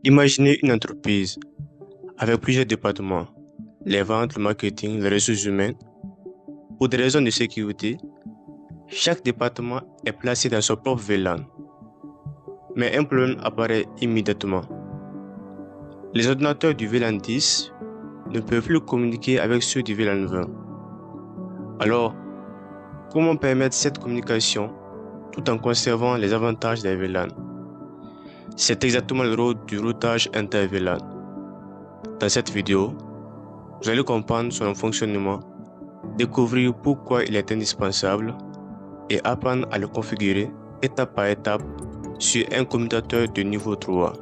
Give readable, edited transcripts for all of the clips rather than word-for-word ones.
Imaginez une entreprise avec plusieurs départements, les ventes, le marketing, les ressources humaines. Pour des raisons de sécurité, chaque département est placé dans son propre VLAN. Mais un problème apparaît immédiatement. Les ordinateurs du VLAN 10 ne peuvent plus communiquer avec ceux du VLAN 20. Alors, comment permettre cette communication tout en conservant les avantages des VLAN? C'est exactement le rôle du routage inter-VLAN. Dans cette vidéo, vous allez comprendre son fonctionnement, découvrir pourquoi il est indispensable et apprendre à le configurer étape par étape sur un commutateur de niveau 3.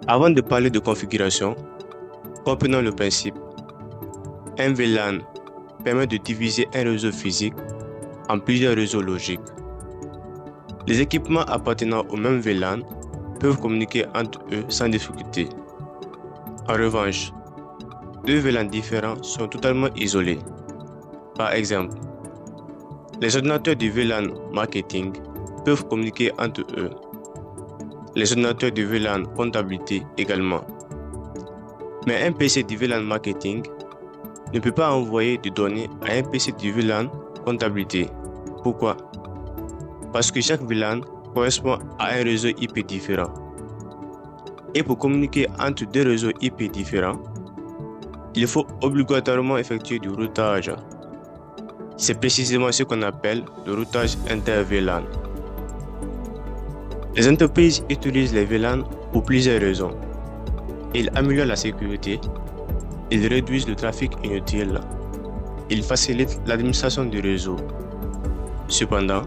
Avant de parler de configuration, comprenons le principe. Un VLAN permet de diviser un réseau physique en plusieurs réseaux logiques. Les équipements appartenant au même VLAN peuvent communiquer entre eux sans difficulté. En revanche, deux VLAN différents sont totalement isolés. Par exemple, les ordinateurs du VLAN marketing peuvent communiquer entre eux. Les ordinateurs du VLAN comptabilité également. Mais un PC du VLAN marketing ne peut pas envoyer de données à un PC du VLAN comptabilité. Pourquoi? Parce que chaque VLAN correspond à un réseau IP différent. Et pour communiquer entre deux réseaux IP différents, il faut obligatoirement effectuer du routage. C'est précisément ce qu'on appelle le routage inter-VLAN. Les entreprises utilisent les VLAN pour plusieurs raisons. Ils améliorent la sécurité, ils réduisent le trafic inutile, ils facilitent l'administration du réseau. Cependant,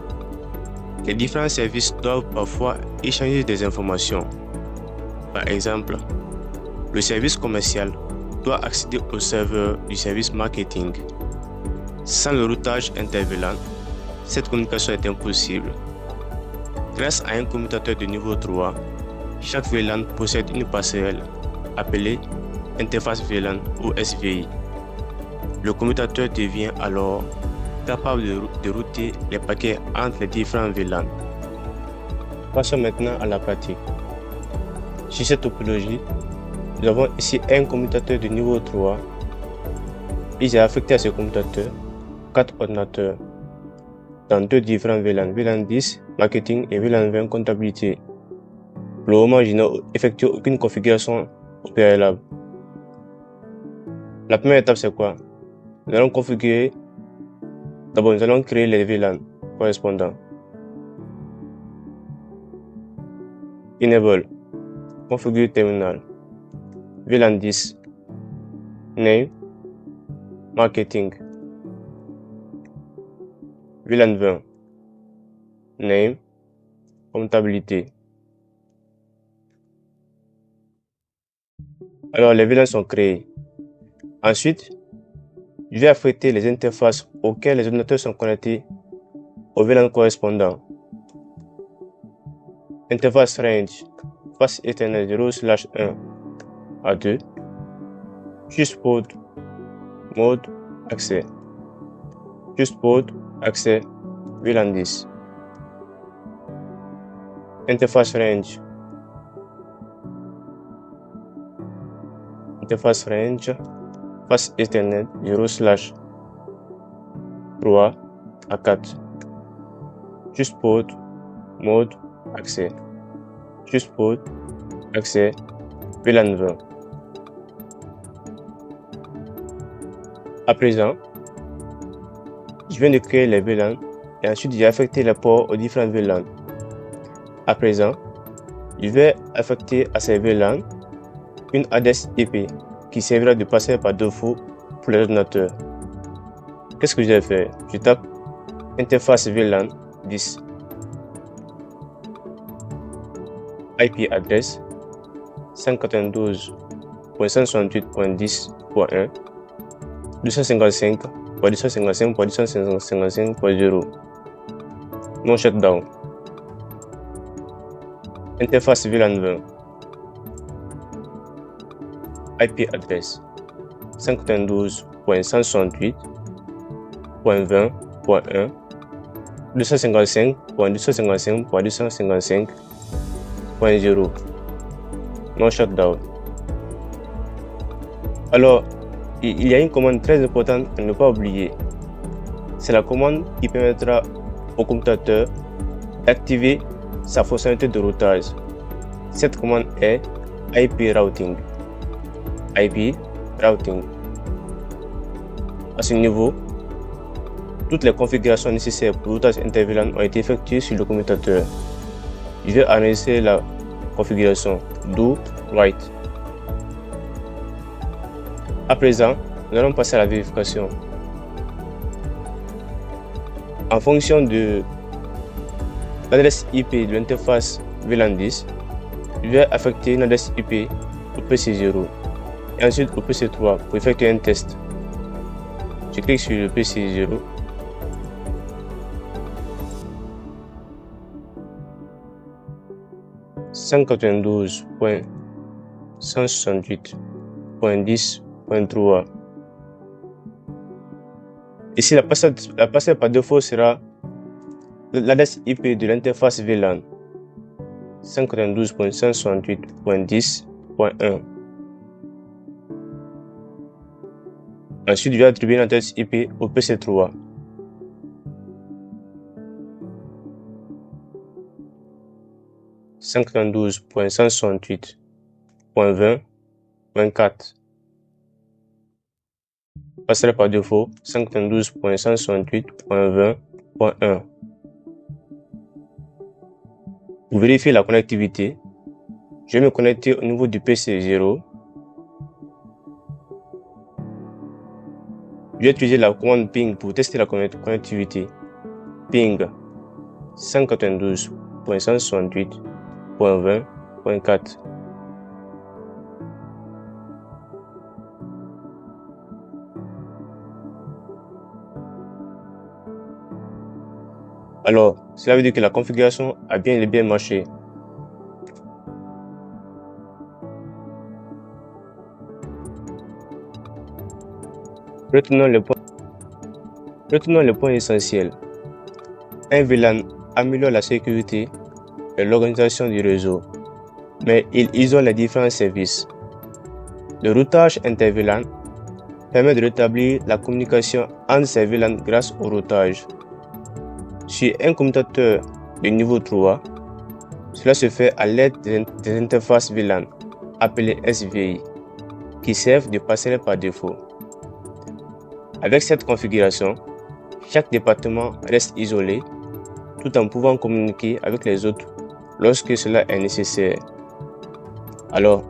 les différents services doivent parfois échanger des informations. Par exemple, le service commercial doit accéder au serveur du service marketing. Sans le routage inter-VLAN, cette communication est impossible. Grâce à un commutateur de niveau 3, chaque VLAN possède une passerelle appelée interface VLAN ou SVI. Le commutateur devient alors capable de router les paquets entre les différents VLAN. Passons maintenant à la pratique. Sur cette topologie, nous avons ici un commutateur de niveau 3 et j'ai affecté à ce commutateur 4 ordinateurs dans deux différents VLAN, VLAN 10 marketing et VLAN 20 comptabilité. Pour le moment, je n'ai effectué aucune configuration au préalable. La première étape, c'est quoi? Nous allons configurer. D'abord, nous allons créer les VLAN correspondants. Enable. Configure terminal. VLAN 10. Name. Marketing. VLAN 20. Name. Comptabilité. Alors, les VLAN sont créés. Ensuite, je vais affecter les interfaces auxquelles les ordinateurs sont connectés au VLAN correspondant. Interface range, face Ethernet 0/1 à 2. Juste port, mode, accès. Juste port, accès, VLAN 10. Interface range. Interface range, face Ethernet 0/3 à 4. Juste port, mode, accès. Juste port, accès, VLAN 20. À présent, je viens de créer les VLAN et ensuite j'ai affecté les ports aux différents VLAN. À présent, je vais affecter à ces VLAN une adresse IP qui servira de passer par défaut pour les ordinateurs. Qu'est-ce que je vais faire? Je tape interface VLAN 10. IP adresse 192.168.10.1 255.255.255.0. Non shutdown. Interface VLAN 20. IP adresse 192.168.20.1 255.255.255 .0 non shutdown. Alors, il y a une commande très importante à ne pas oublier. C'est la commande qui permettra au commutateur d'activer sa fonctionnalité de routage. Cette commande est IP routing. IP routing. À ce niveau, toutes les configurations nécessaires pour le routage inter-VLAN ont été effectuées sur le commutateur. Je vais enregistrer la configuration do write. À présent, nous allons passer à la vérification. En fonction de l'adresse IP de l'interface VLAN 10, je vais affecter une adresse IP au PC0 et ensuite au PC3 pour effectuer un test. Je clique sur le PC0. .192.168.10.3. Ici, la password par défaut sera l'adresse IP de l'interface VLAN 192.168.10.1. Ensuite, je vais attribuer une adresse IP au PC3. .168.20.4. Passerait par défaut 192.168.20.1. Pour vérifier la connectivité, je vais me connecter au niveau du PC0. Je vais utiliser la commande ping pour tester la connectivité. Ping 192.168.20.4. Alors, cela veut dire que la configuration a bien et bien marché. Retenons le point essentiel. Un VLAN améliore la sécurité et l'organisation du réseau, mais il isole les différents services. Le routage inter-VLAN permet de rétablir la communication entre ces VLAN grâce au routage. Sur un commutateur de niveau 3, cela se fait à l'aide des interfaces VLAN appelées SVI qui servent de passerelle par défaut. Avec cette configuration, chaque département reste isolé tout en pouvant communiquer avec les autres lorsque cela est nécessaire. Alors,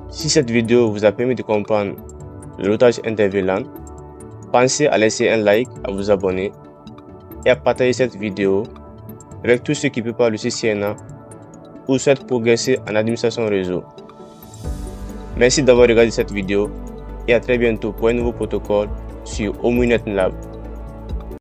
si cette vidéo vous a permis de comprendre le routage inter-VLAN, pensez à laisser un like, à vous abonner et à partager cette vidéo avec tous ceux qui préparent le CCNA ou souhaitent progresser en administration réseau. Merci d'avoir regardé cette vidéo et à très bientôt pour un nouveau protocole sur Omunet Lab.